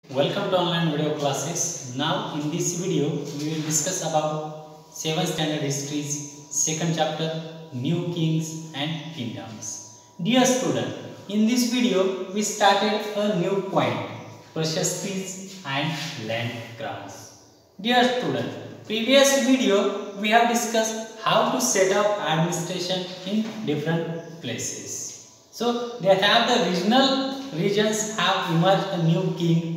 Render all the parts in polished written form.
Welcome to online video classes. Now in this video we will discuss about 7th standard histories, second chapter, new kings and kingdoms. Dear student, in this video we started a new point, precious and land grants. Dear student, previous video we have discussed how to set up administration in different places. So they have the regions have emerged a new king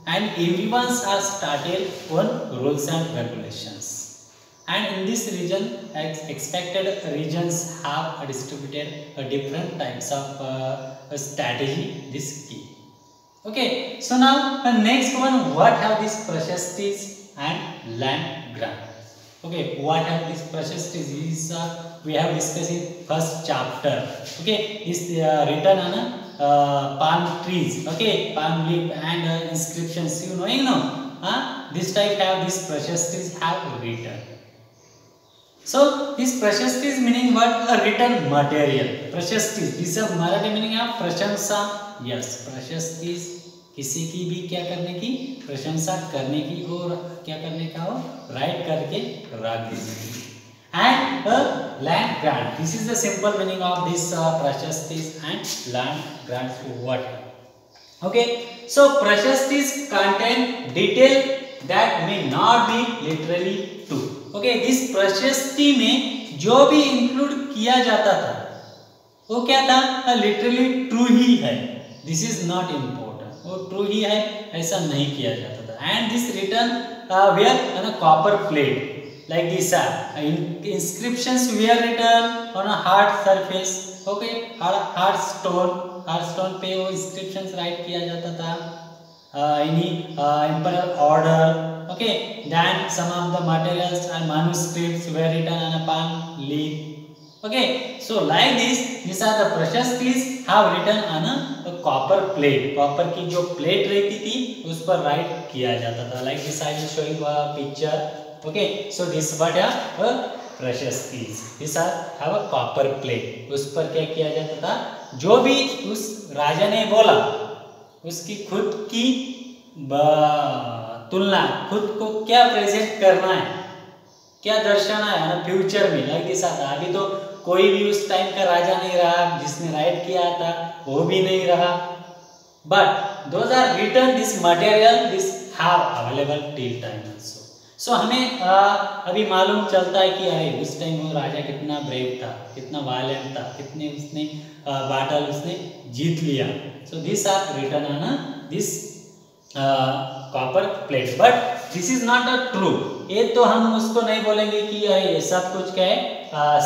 and everyone's are started on rules and regulations. And in this region, expected regions have distributed different types of strategy. This key. Okay. So now the next one, what have these precious and land grant? Okay, what are these precious trees? We have discussed in first chapter. Okay, is written on palm trees. Okay, palm leaf and inscriptions. You knowing no? This type have these precious trees have written. So these precious trees meaning what? A written material. Precious trees. This is Marathi meaning of प्रशंसा. Yes, precious trees. किसी की भी क्या करने की प्रशंसा करने की और क्या करने का हो राइट करके रख दीजिए and land grant this is the simple meaning of this प्रशस्तिस and land grants what okay so प्रशस्तिस contain detail that may not be literally true okay this प्रशस्ति में जो भी इंक्लूड किया जाता था वो क्या था लिटरली ट्रू ही है दिस इज नॉट इम्पोर्टेंट वो ट्रू ही है ऐसा नहीं किया जाता था and this written were on a copper plate like this inscriptions were written on a hard surface okay hard stone पे वो inscriptions write किया जाता था any emperor order okay then some of the materials and manuscripts were written on a palm leaf okay so like this these are the precious have written on a copper plate copper की जो plate रहती थी उस पर write किया जाता था like this I will show you a picture okay so this what are precious keys these are have a copper plate उस पर क्या किया जाता था जो भी उस राजा ने बोला उसकी खुद की तुलना खुद को क्या प्रेजेंट करना है क्या दर्शाना है फ्यूचर में लाइक दिस आता अभी तो कोई भी उस टाइम का राजा नहीं रहा जिसने राइट किया था वो भी नहीं रहा but those are written this material this have available till time also so हमें अभी मालूम चलता है कि अरे उस टाइम वो राजा कितना ब्रेव था कितना वायलेंट था कितने उसने बैटल उसने जीत लिया so this are written on this copper plate but this is not a true ये तो हम उसको नहीं बोलेंगे कि ये सब कुछ क्या है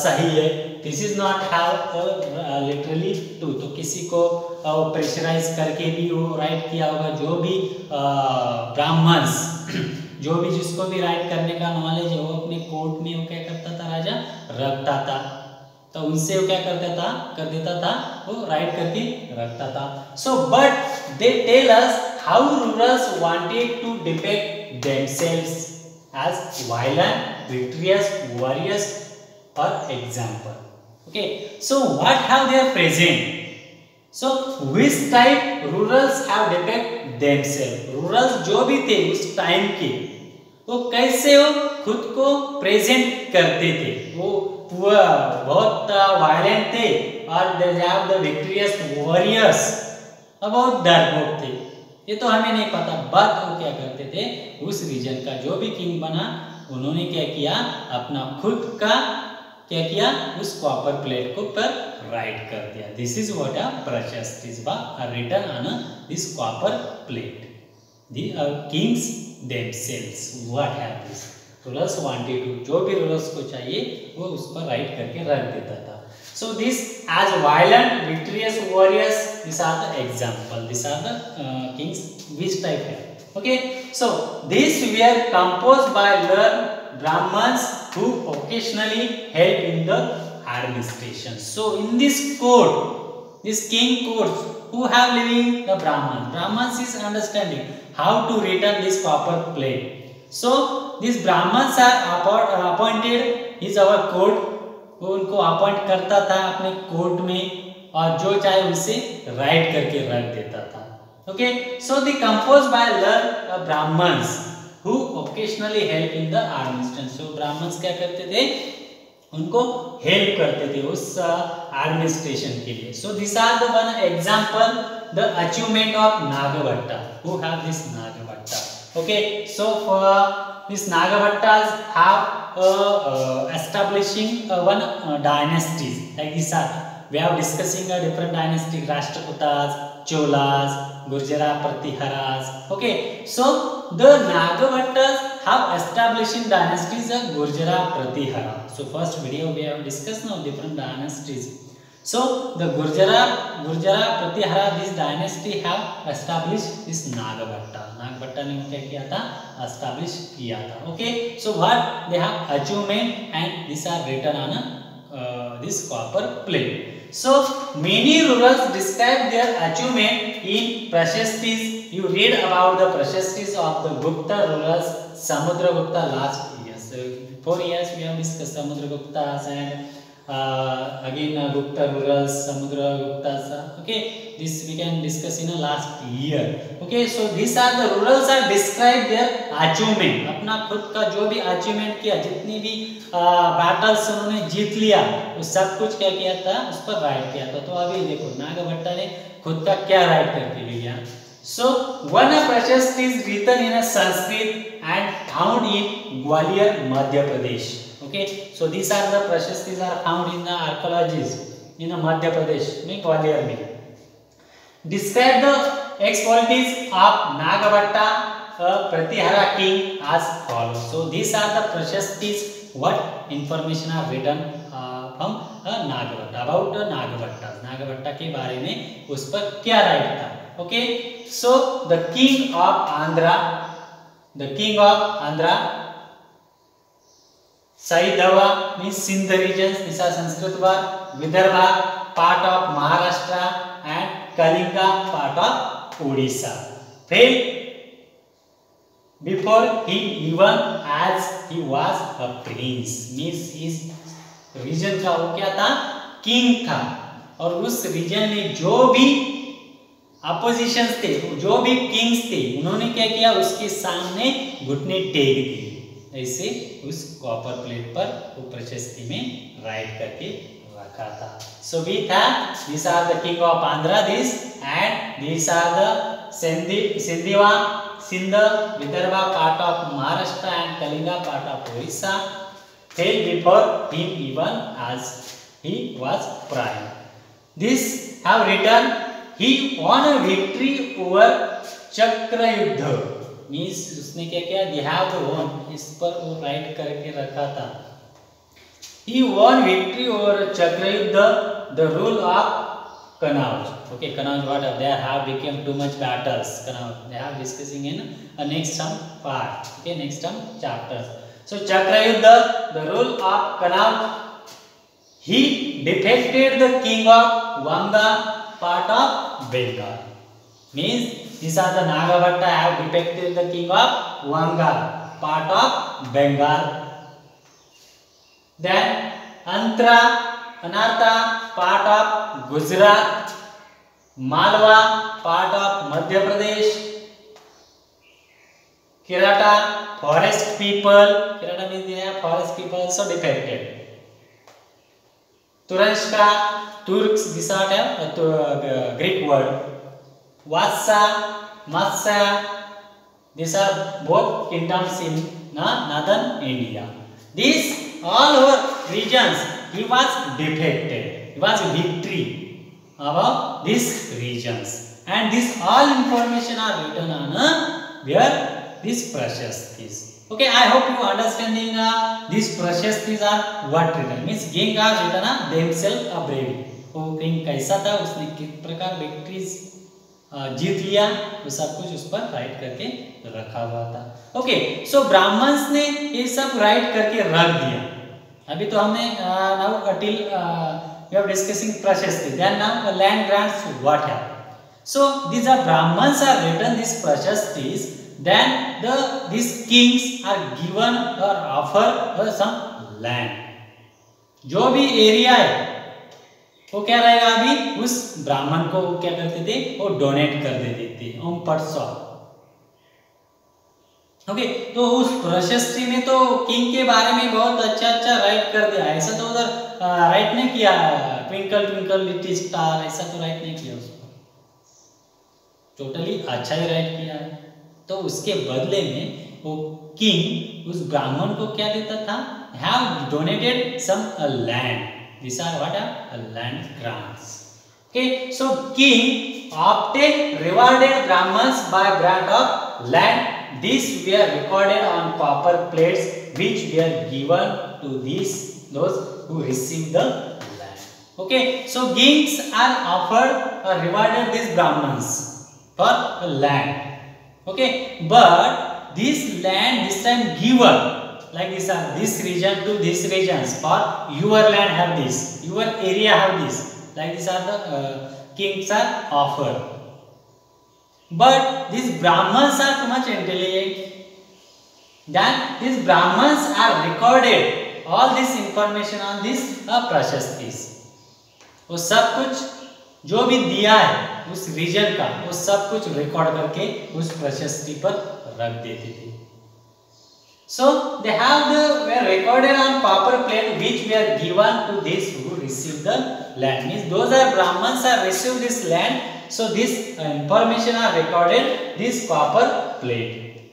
सही है this is not have literally true तो किसी को प्रेशराइज करके भी वो राइट किया होगा जो भी ब्राह्मण्स जो भी जिसको भी राइट करने का नॉलेज है वो अपने कोर्ट में वो क्या करता था राजा रखता था तो उनसे वो क्या करता था कर देता था वो राइट करके रखता था so but they tell us how rulers wanted to depict themselves as violent, victorious, warriors or example. Okay, so what have they present? So which type rulers have depict themselves? Rulers जो भी थे उस time के वो कैसे वो खुद को प्रेजेंट करते थे वो बहुत वायलेंट थे और they have the victorious warriors बहुत डरपोक थे ये तो हमें नहीं पता बट वो क्या करते थे उस रीजन का जो भी किंग बना उन्होंने क्या किया अपना खुद का क्या किया उस कॉपर प्लेट को पर राइट कर दिया this is what a precious is written on this copper plate the kings themselves what have this rulers wanted to जो भी रूलर्स को चाहिए वो उस पर राइट करके रख देता था so this as violent victorious warriors these are the example these are the kings which type है okay so these were composed by learned brahmans who occasionally help in the administration so in this court this king courts who have living the brahmans is understanding how to return this copper plate so these brahmans are appointed is our court वो उनको appoint करता था अपने court में और जो चाहे उनसे राइट करके रख देता था Okay, so they composed by learned Brahmins who occasionally help in the administration. So Brahmins क्या करते थे, उनको हेल्प करते थे उस एडमिनिस्ट्रेशन के लिए. So these are the one example the achievement of Nagabhatta. Who have this Nagabhatta? Okay, so for these Nagabhattas have establishing one dynasties like this are. We are discussing a different dynasty: Rashtrakutas, Cholas, Gurjara Pratiharas. Okay, so the Nagabhattas have established dynasties of Gurjara Pratihara. So first video we have discussed now different dynasties. So the Gurjara Pratihara, this dynasty have established this Nagabhatta. Nagabhatta ने क्या किया था, establish किया था. Okay, so what they have achievement and these are written on this copper plate. So many rulers describe their achievement in Prashastis. You read about the Prashastis of the Gupta rulers, Samudragupta last years. 4 years we have discussed Samudraguptas and again Gupta rulers, Samudraguptas. Okay, this we can discuss in a last year. Okay, so these are the rulers are describe their achievement. अपना खुद का जो भी achievement किया, जितनी भी battles उन्होंने जीत लिया, वो सब कुछ क्या किया था, उस पर राइट किया था. तो अभी देखो नागभट्टा ने खुद का क्या राइट करके लिया. So one of Prashasti is written in a Sanskrit and found in Gwalior, Madhya Pradesh. Okay, so these are the Prashastis are found in the archaeologies in Madhya Pradesh, में ग्वालियर में. Describe the exploits of Nagabhatta, Pratihara king as follows. So these are the Prashastis. What information are written from Nagabhatta about Nagabhatta. Nagabhatta के बारे में उस पर क्या right था. Okay, so the king of Andhra, Saidava means Sindh regions. These are Sanskrit word. Vidarbha part of Maharashtra and Kalinga part of Odisha. Failed before him even as he was a prince. Means his region का वो क्या था, king था. और उस reason में जो भी अपोजिशंस थे, जो भी किंग्स थे, उन्होंने क्या किया, उसके सामने घुटने टेक दिए. ऐसे उस कॉपर प्लेट पर वो प्रशस्ति में राइट करके रखा था. So we have these are the king of Andhra, this and these are the Sindhiva, Sindh, Vidarbha part of Maharashtra and Kalinga part of Orissa. Fell before him even as he was prime. This have written he won a victory over Chakrayuddha. Means उसने क्या किया, they have won, इस पर वो right करके रखा था. He won victory over Chakrayuddha, the rule of Kanauj. Okay, Kanauj what they have become too much battles. Kanauj they have discussing in next some part. Okay, next some chapters. So Chakrayuddha, the rule of Kanauj, he defeated the king of Vanga, part of Bengal. Means these are the Nagabhatta have defeated the king of Vanga, part of Bengal. Then Anartha, part of Gujarat. Malwa, part of Madhya Pradesh. Kirata, forest people. Kirata means they are forest people also defected. Turanshka, Turks, these are the Greek word. Vasa, Matsya, these are both kingdoms in northern India. These all over regions he was defeated. He was victory about these regions. And this all information are written on where these Prashastis. Okay, I hope you understanding these Prashastis are what written. Means king are written themselves a brave. वो king कैसा था, उसने किस प्रकार victories जीत लिया, वो सब कुछ उस पर राइट करके रखा हुआ था. ओके, सो ब्राह्मण्स ने ये सब राइट करके रख दिया. अभी तो हमने now till we are discussing प्रशस्ति, then now land grants what है. सो दीज आर ब्राह्मण्स आर रिटन दिस प्रशस्तिस, then these kings are given or offer some land. जो भी एरिया है वो क्या रहेगा, अभी उस ब्राह्मण को क्या करते थे, वो डोनेट कर देते थे. ओम पट स्वाहा। ओके, तो उस प्रशस्ति में तो किंग के बारे में बहुत अच्छा अच्छा राइट कर दिया। ऐसा तो उधर राइट नहीं किया, ट्विंकल ट्विंकल लिटिल स्टार ऐसा तो राइट नहीं किया उसको, टोटली अच्छा ही राइट किया है। तो उसके बदले में वो किंग उस ब्राह्मण को क्या देता था, have donated some land, this are what are land grants. Okay, so king often rewarded Brahmins by grant of land, these were recorded on copper plates which were given to those who received the land. Okay, so kings are offered or rewarded these brahmans for land. Okay, but this land this time given like this region to this regions, for your land have this, your area have this, like these are the kings are offered. But these Brahmans are too much intelligent. Then these Brahmans are recorded all this information on this प्रशस्तिस। वो सब कुछ जो भी दिया है उस reason का वो सब कुछ रिकॉर्ड करके उस प्रशस्ति पर रख देते थे। So they have were recorded on copper plate which were given to these who received the land. Means those are Brahmans are received this land. So this information are recorded this copper plate.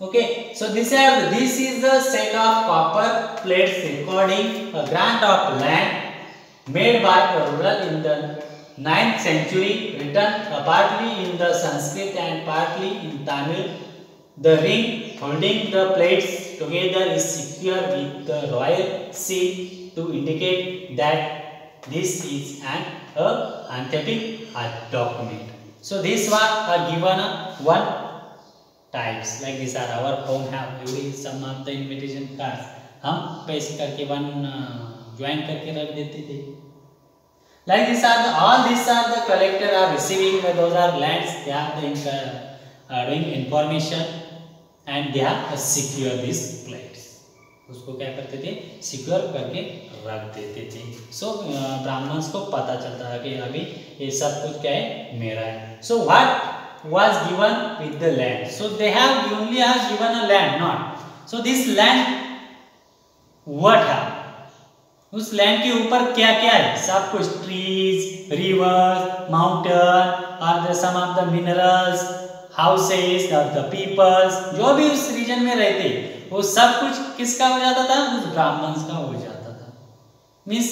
Okay, so this is the set of copper plates recording a grant of land made by a ruler in the 9th century, written partly in the Sanskrit and partly in Tamil. The ring holding the plates together is secure with the royal seal to indicate that this is an authentic document. So this was given one types like this are our home have every some of the invitation cards हम पैसे करके one join करके रख देते थे। Like this are the all these are the collector are receiving those are lands, they are the doing information and they have secure these plates, उसको क्या करते थे सिक्योर करके रख देते थे। सो ब्राह्मण्स को पता चलता था कि अभी ये सब कुछ क्या है मेरा है। So what was given with the land, so they have only have given a land not, so this land what है, उस लैंड के ऊपर क्या क्या है सब कुछ, ट्रीज, रिवर्स, माउंटेन और सम ऑफ द मिनरल्स, हाउसेस और द पीपल्स, जो भी उस रीजन में रहते वो सब कुछ किसका हो जाता था, उस ब्राह्मण्स का हो जाता था। मीन्स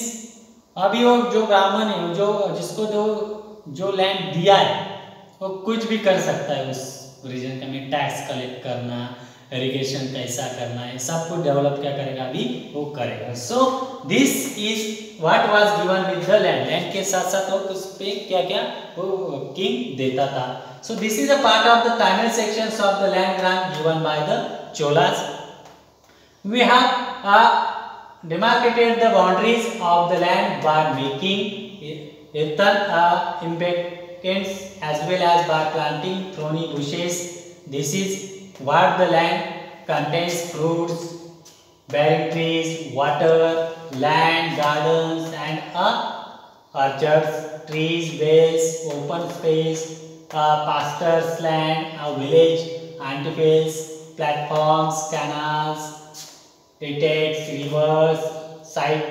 अभी वो जो ब्राह्मण है जो जिसको जो लैंड दिया है वो कुछ भी कर सकता है उस रीजन का, में टैक्स कलेक्ट करना, इरिगेशन कैसा करना है सब कुछ डेवलप क्या करेगा अभी वो करेगा। So this is what was given with the land, land के साथ साथ वो उस पे क्या क्या वो किंग देता था। So this is a part of the Tamil sections of the land grant given by the Cholas. We have demarcated the boundaries of the land by making earthen embankments as well as by planting thorny bushes. This is what the land contains: fruits, bearing trees, water, land, gardens, and orchards, trees, wells, open space, pastures land, a village, antifields, platforms, canals, estates, rivers, side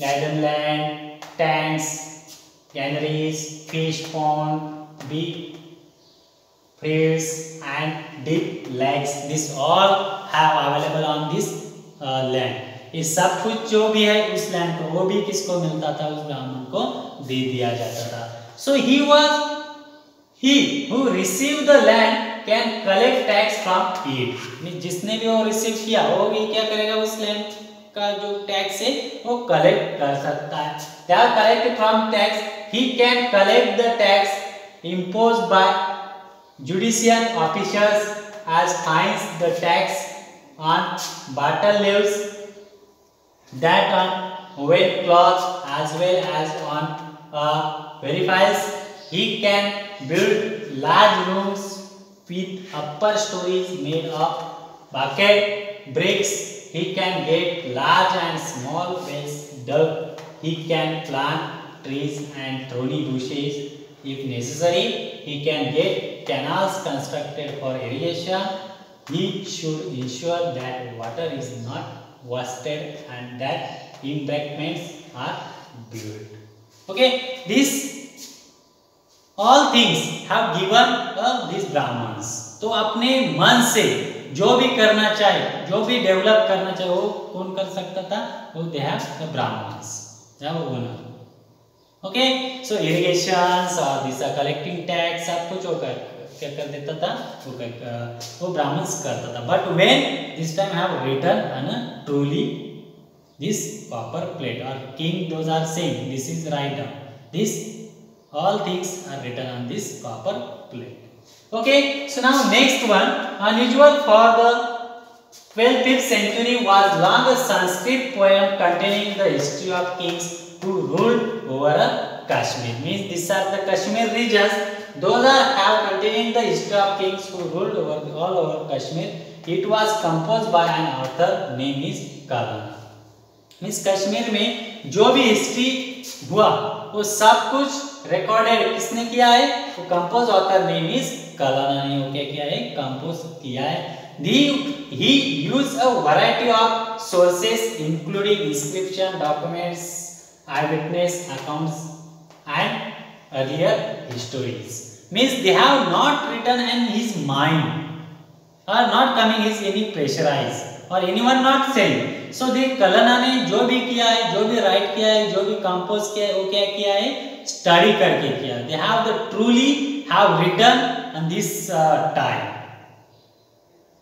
garden land, tanks, granaries, fish pond, big fields and deep lakes. This all have available on this land. ये सब कुछ जो भी है उस land को वो भी किसको मिलता था, उस ब्राह्मण को दे दिया जाता था। So he who received the land can collect tax from it. जिसने भी वो रिसीव किया वो भी क्या करेगा, उस लैंड का जो टैक्स है वो कलेक्ट कर सकता है। They are collected from tax. He can collect the tax imposed by judicial officials as fines, the tax on battle leaves, that on wet cloth as well as on verifies. He can build large rooms with upper stories made of bucket bricks. He can get large and small wells dug. He can plant trees and thorny bushes if necessary. He can get canals constructed for irrigation. He should ensure that water is not wasted and that embankments are built. Okay, this all things have given these Brahmins. तो अपने मन से जो भी करना चाहे, जो भी डेवलप करना चाहे, वो कौन कर सकता था? वो they have the Brahmins, they have owner. Okay, so irrigations or this collecting tax सब कुछ वो क्या कर देता था? वो Brahmins करता था. But when this time have written and truly this copper plate or king, those are saying this is write down. This all things are written on this copper plate. Okay, so now next one, unusual for the 12th century was long Sanskrit poem containing the history of kings who ruled over Kashmir. Means these are the Kashmir regions. Those are have containing the history of kings who ruled over all over Kashmir. It was composed by an author name is Kalana. Means Kashmir में जो भी history हुआ वो सब कुछ recorded किसने किया है? वो compose author name is Kalana ने वो क्या किया है? कंपोज किया है. He used a variety of sources including inscription, documents, eyewitness accounts and earlier histories. Means they have not written in his mind or not coming his any pressurized or anyone not saying. So the Kalana ने जो भी किया है, जो भी right किया है, जो भी कंपोज किया है, वो क्या किया है? स्टडी करके किया. They have the truly have written on this time.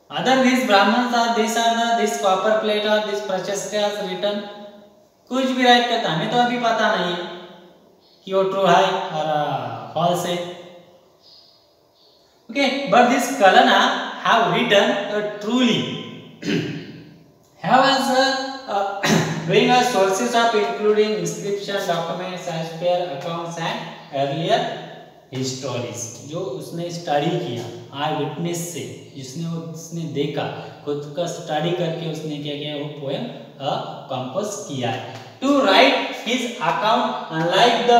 Other these Brahmins or these are the this copper plate or this Prachastya has written. कुछ भी राइट करता हमें तो अभी पता नहीं है कि वो ट्रू है और फॉल्स है. Okay, but this Kalana have written truly. Have also doing a sources of including inscription, documents, as-per accounts and earlier histories. जो उसने स्टडी किया आई विटनेस से, उसने देखा, खुद का स्टडी करके उसने क्या किया? वो पोएम कंपोज किया है. To write his account, unlike the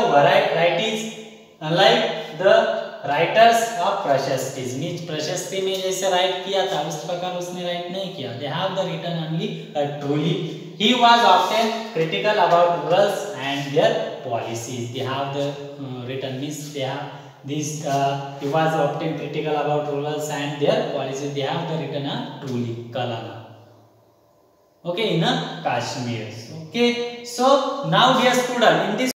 writers of Prashastis. Means प्रशस्ति में जैसे राइट किया था उस प्रकार उसने राइट नहीं किया. They have the written only truly. He was often critical about rules and their policies. They have the written means they have this. He was often critical about rules and their policies. They have the written truly Kalana. Okay, in Kashmir. Okay, so now dear student, in this